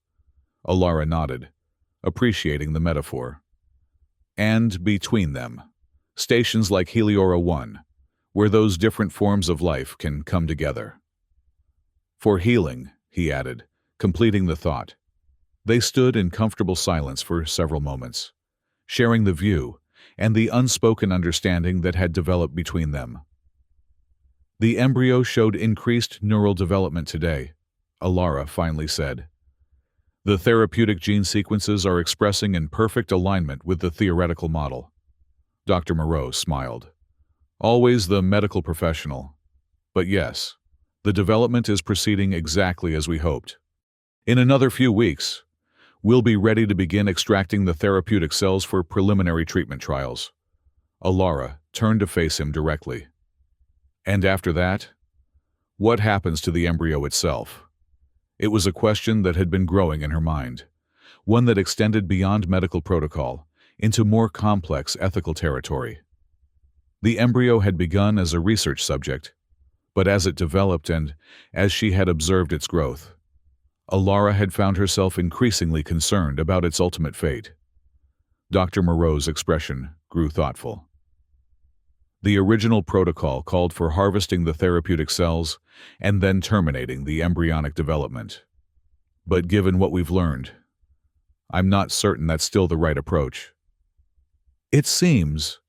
Alara nodded, appreciating the metaphor. And between them, stations like Heliora 1, where those different forms of life can come together. For healing, he added, completing the thought. They stood in comfortable silence for several moments, sharing the view and the unspoken understanding that had developed between them. The embryo showed increased neural development today, Alara finally said. The therapeutic gene sequences are expressing in perfect alignment with the theoretical model. Dr. Moreau smiled. Always the medical professional. But yes, the development is proceeding exactly as we hoped. In another few weeks, we'll be ready to begin extracting the therapeutic cells for preliminary treatment trials. Alara turned to face him directly. And after that, what happens to the embryo itself? It was a question that had been growing in her mind, one that extended beyond medical protocol into more complex ethical territory. The embryo had begun as a research subject, but as it developed and as she had observed its growth, Alara had found herself increasingly concerned about its ultimate fate. Dr. Moreau's expression grew thoughtful. The original protocol called for harvesting the therapeutic cells and then terminating the embryonic development. But given what we've learned, I'm not certain that's still the right approach. It seems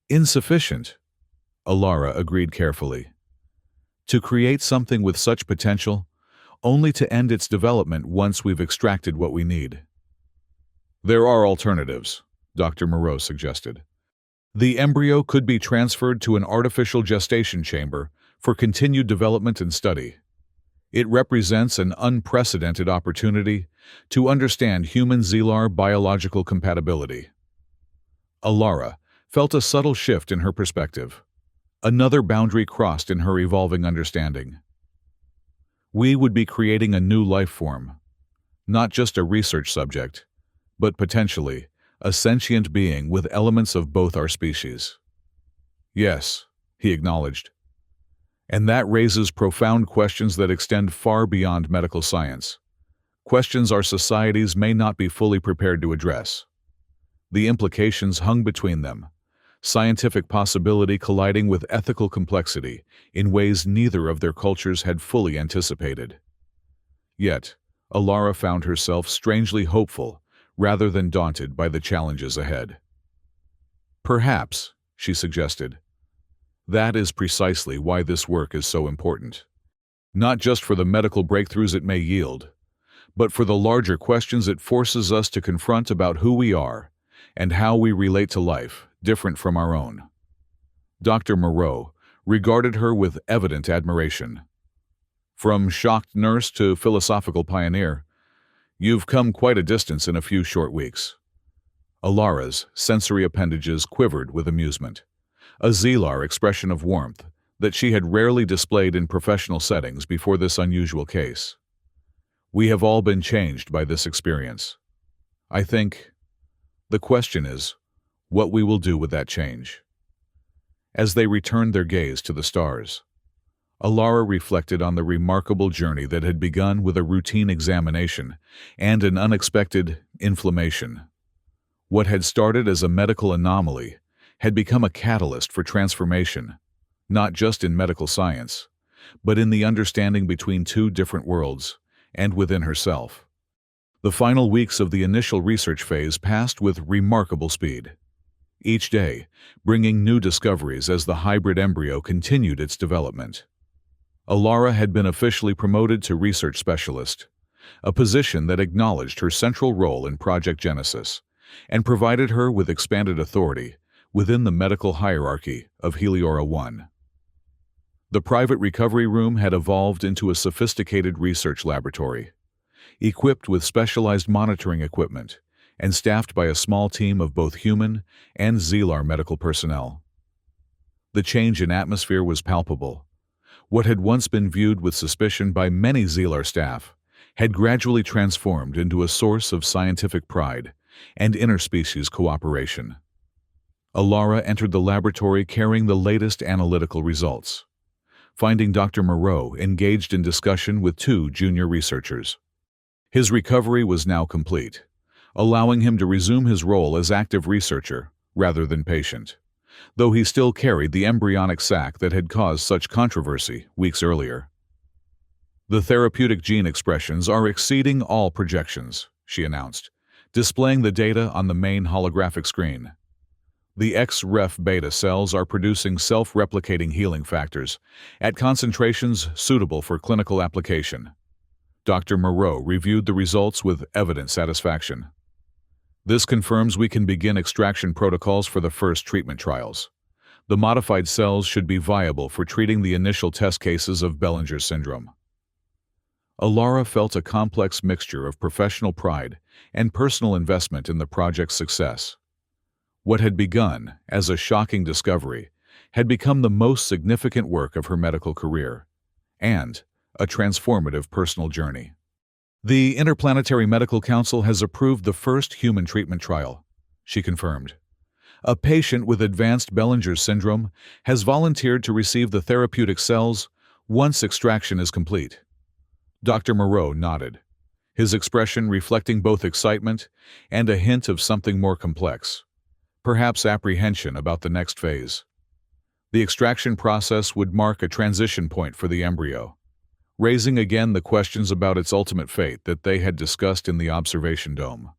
insufficient, Alara agreed carefully. To create something with such potential, only to end its development once we've extracted what we need. There are alternatives, Dr. Moreau suggested. The embryo could be transferred to an artificial gestation chamber for continued development and study. It represents an unprecedented opportunity to understand human-Xelar biological compatibility. Alara felt a subtle shift in her perspective. Another boundary crossed in her evolving understanding. We would be creating a new life form, not just a research subject, but potentially a sentient being with elements of both our species. Yes, he acknowledged. And that raises profound questions that extend far beyond medical science. Questions our societies may not be fully prepared to address. The implications hung between them, scientific possibility colliding with ethical complexity in ways neither of their cultures had fully anticipated. Yet, Alara found herself strangely hopeful rather than daunted by the challenges ahead. Perhaps, she suggested, that is precisely why this work is so important. Not just for the medical breakthroughs it may yield, but for the larger questions it forces us to confront about who we are and how we relate to life different from our own. Dr. Moreau regarded her with evident admiration. From shocked nurse to philosophical pioneer, you've come quite a distance in a few short weeks. Alara's sensory appendages quivered with amusement, a Xelar expression of warmth that she had rarely displayed in professional settings before this unusual case. We have all been changed by this experience. I think the question is what we will do with that change. As they returned their gaze to the stars, Alara reflected on the remarkable journey that had begun with a routine examination and an unexpected inflammation. What had started as a medical anomaly had become a catalyst for transformation, not just in medical science, but in the understanding between two different worlds and within herself. The final weeks of the initial research phase passed with remarkable speed, each day bringing new discoveries as the hybrid embryo continued its development. Alara had been officially promoted to research specialist, a position that acknowledged her central role in Project Genesis and provided her with expanded authority within the medical hierarchy of Heliora 1. The private recovery room had evolved into a sophisticated research laboratory, equipped with specialized monitoring equipment and staffed by a small team of both human and Xelar medical personnel. The change in atmosphere was palpable. What had once been viewed with suspicion by many Xelar staff had gradually transformed into a source of scientific pride and interspecies cooperation. Alara entered the laboratory carrying the latest analytical results, finding Dr. Moreau engaged in discussion with two junior researchers. His recovery was now complete, allowing him to resume his role as active researcher rather than patient, though he still carried the embryonic sac that had caused such controversy weeks earlier. "The therapeutic gene expressions are exceeding all projections," she announced, displaying the data on the main holographic screen. "The XREF beta cells are producing self-replicating healing factors at concentrations suitable for clinical application." Dr. Moreau reviewed the results with evident satisfaction. "This confirms we can begin extraction protocols for the first treatment trials. The modified cells should be viable for treating the initial test cases of Bellinger syndrome." Alara felt a complex mixture of professional pride and personal investment in the project's success. What had begun as a shocking discovery had become the most significant work of her medical career, and a transformative personal journey. "The Interplanetary Medical Council has approved the first human treatment trial," she confirmed. "A patient with advanced Bellinger syndrome has volunteered to receive the therapeutic cells once extraction is complete." Dr. Moreau nodded, his expression reflecting both excitement and a hint of something more complex, perhaps apprehension about the next phase. The extraction process would mark a transition point for the embryo, raising again the questions about its ultimate fate that they had discussed in the observation dome.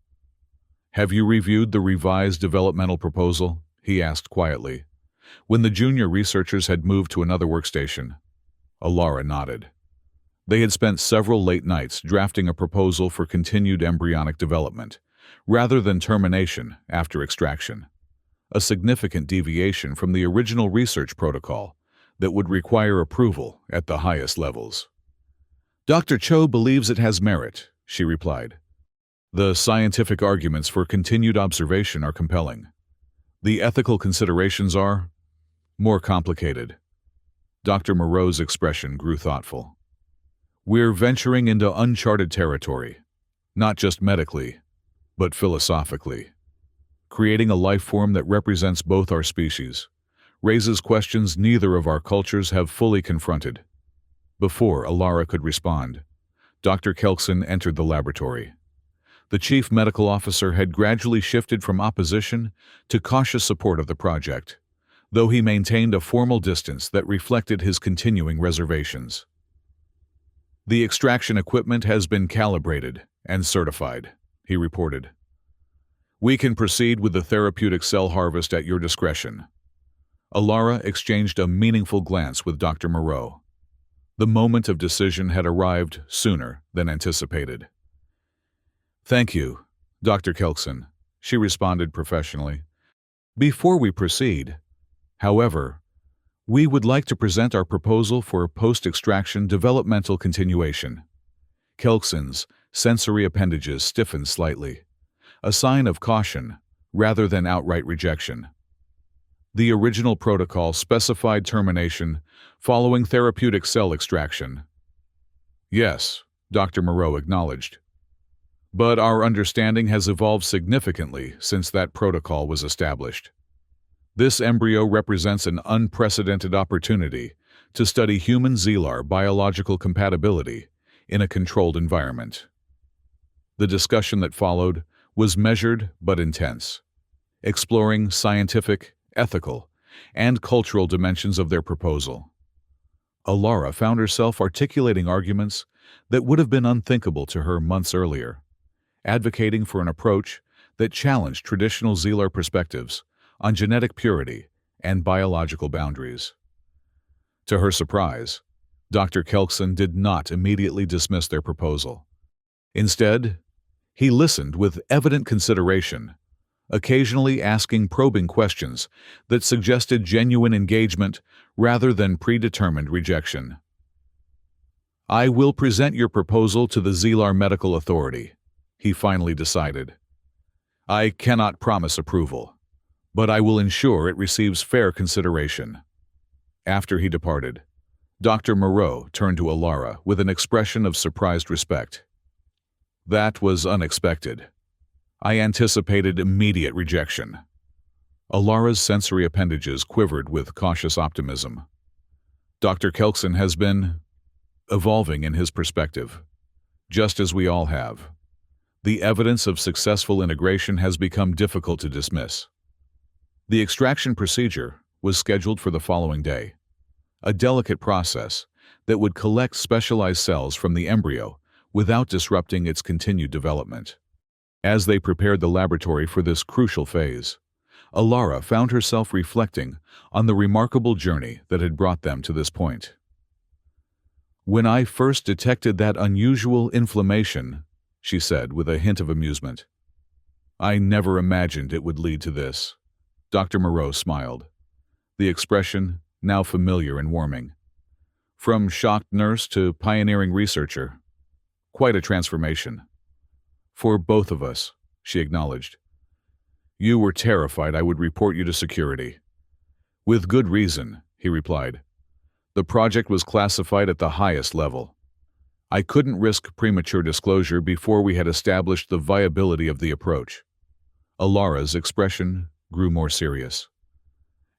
"Have you reviewed the revised developmental proposal?" he asked quietly, when the junior researchers had moved to another workstation. Alara nodded. They had spent several late nights drafting a proposal for continued embryonic development, rather than termination after extraction, a significant deviation from the original research protocol that would require approval at the highest levels. "Dr. Cho believes it has merit," she replied. "The scientific arguments for continued observation are compelling. The ethical considerations are more complicated." Dr. Moreau's expression grew thoughtful. "We're venturing into uncharted territory, not just medically, but philosophically. Creating a life form that represents both our species raises questions neither of our cultures have fully confronted." Before Alara could respond, Dr. Kelkson entered the laboratory. The chief medical officer had gradually shifted from opposition to cautious support of the project, though he maintained a formal distance that reflected his continuing reservations. "The extraction equipment has been calibrated and certified," he reported. "We can proceed with the therapeutic cell harvest at your discretion." Alara exchanged a meaningful glance with Dr. Moreau. The moment of decision had arrived sooner than anticipated. "Thank you, Dr. Kelkson," she responded professionally. "Before we proceed, however, we would like to present our proposal for a post-extraction developmental continuation." Kelkson's sensory appendages stiffened slightly, a sign of caution rather than outright rejection. The original protocol specified termination following therapeutic cell extraction. "Yes," Dr. Moreau acknowledged. "But our understanding has evolved significantly since that protocol was established. This embryo represents an unprecedented opportunity to study human Zelar biological compatibility in a controlled environment." The discussion that followed was measured but intense, exploring scientific, ethical, and cultural dimensions of their proposal. Alara found herself articulating arguments that would have been unthinkable to her months earlier, advocating for an approach that challenged traditional Zelar perspectives on genetic purity and biological boundaries. To her surprise, Dr. Kelkson did not immediately dismiss their proposal. Instead, he listened with evident consideration, occasionally asking probing questions that suggested genuine engagement rather than predetermined rejection. "I will present your proposal to the Zelar Medical Authority," he finally decided. "I cannot promise approval, but I will ensure it receives fair consideration." After he departed, Dr. Moreau turned to Alara with an expression of surprised respect. "That was unexpected. I anticipated immediate rejection. Alara's sensory appendages quivered with cautious optimism. Dr. Kelkson has been evolving in his perspective, just as we all have. The evidence of successful integration has become difficult to dismiss. The extraction procedure was scheduled for the following day, a delicate process that would collect specialized cells from the embryo without disrupting its continued development. As they prepared the laboratory for this crucial phase, Alara found herself reflecting on the remarkable journey that had brought them to this point. "When I first detected that unusual inflammation," she said with a hint of amusement, "I never imagined it would lead to this." Dr. Moreau smiled, the expression now familiar and warming. "From shocked nurse to pioneering researcher. Quite a transformation." "For both of us," she acknowledged. "You were terrified I would report you to security." "With good reason," he replied. "The project was classified at the highest level. I couldn't risk premature disclosure before we had established the viability of the approach." Alara's expression grew more serious.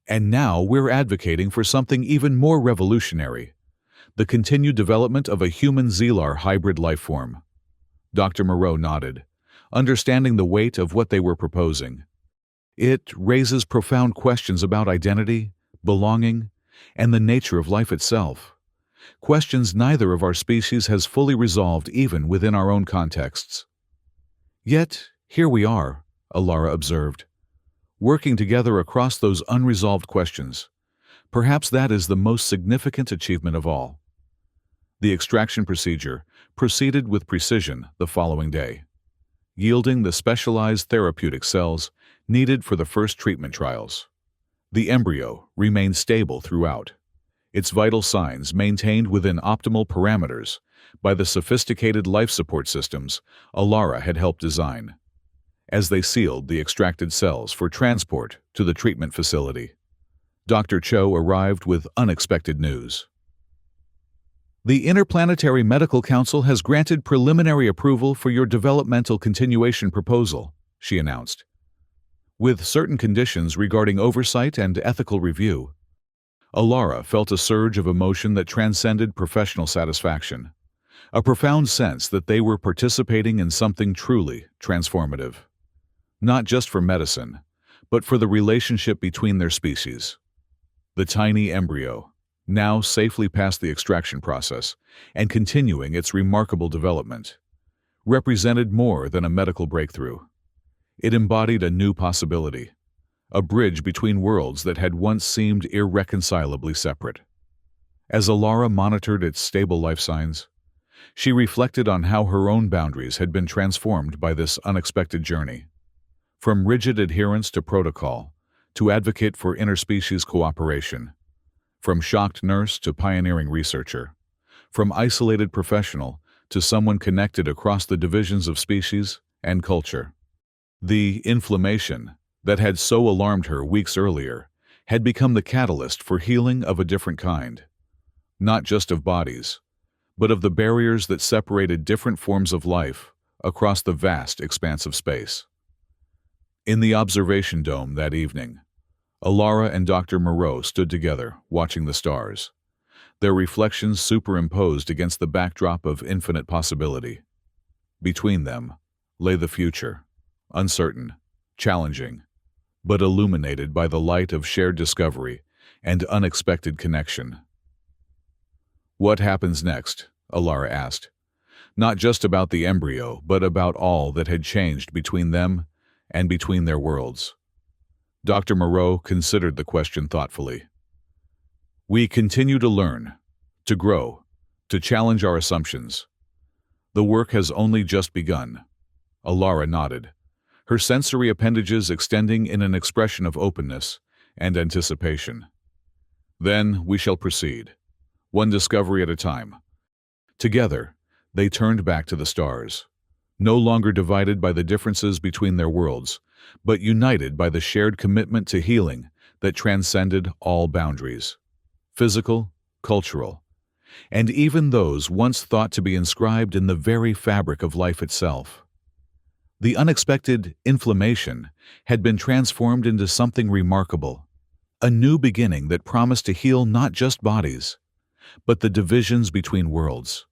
"And now we're advocating for something even more revolutionary, the continued development of a human Zelar hybrid life form." Dr. Moreau nodded, understanding the weight of what they were proposing. "It raises profound questions about identity, belonging, and the nature of life itself. Questions neither of our species has fully resolved even within our own contexts." "Yet, here we are," Alara observed, "working together across those unresolved questions. Perhaps that is the most significant achievement of all." The extraction procedure proceeded with precision the following day, yielding the specialized therapeutic cells needed for the first treatment trials. The embryo remained stable throughout, its vital signs maintained within optimal parameters by the sophisticated life support systems Alara had helped design. As they sealed the extracted cells for transport to the treatment facility, Dr. Cho arrived with unexpected news. "The Interplanetary Medical Council has granted preliminary approval for your developmental continuation proposal," she announced. "With certain conditions regarding oversight and ethical review." Alara felt a surge of emotion that transcended professional satisfaction, a profound sense that they were participating in something truly transformative. Not just for medicine, but for the relationship between their species. The tiny embryo, now safely past the extraction process and continuing its remarkable development, represented more than a medical breakthrough. It embodied a new possibility, a bridge between worlds that had once seemed irreconcilably separate. As Alara monitored its stable life signs, she reflected on how her own boundaries had been transformed by this unexpected journey. From rigid adherence to protocol, to advocate for interspecies cooperation. From shocked nurse to pioneering researcher. From isolated professional to someone connected across the divisions of species and culture. The inflammation that had so alarmed her weeks earlier had become the catalyst for healing of a different kind. Not just of bodies, but of the barriers that separated different forms of life across the vast expanse of space. In the observation dome that evening, Alara and Dr. Moreau stood together, watching the stars, their reflections superimposed against the backdrop of infinite possibility. Between them lay the future, uncertain, challenging, but illuminated by the light of shared discovery and unexpected connection. "What happens next?" Alara asked. Not just about the embryo, but about all that had changed between them and between their worlds. Dr. Moreau considered the question thoughtfully. "We continue to learn, to grow, to challenge our assumptions. The work has only just begun." Alara nodded, her sensory appendages extending in an expression of openness and anticipation. "Then we shall proceed, one discovery at a time." Together, they turned back to the stars, no longer divided by the differences between their worlds, but united by the shared commitment to healing that transcended all boundaries, physical, cultural, and even those once thought to be inscribed in the very fabric of life itself. The unexpected inflammation had been transformed into something remarkable, a new beginning that promised to heal not just bodies, but the divisions between worlds.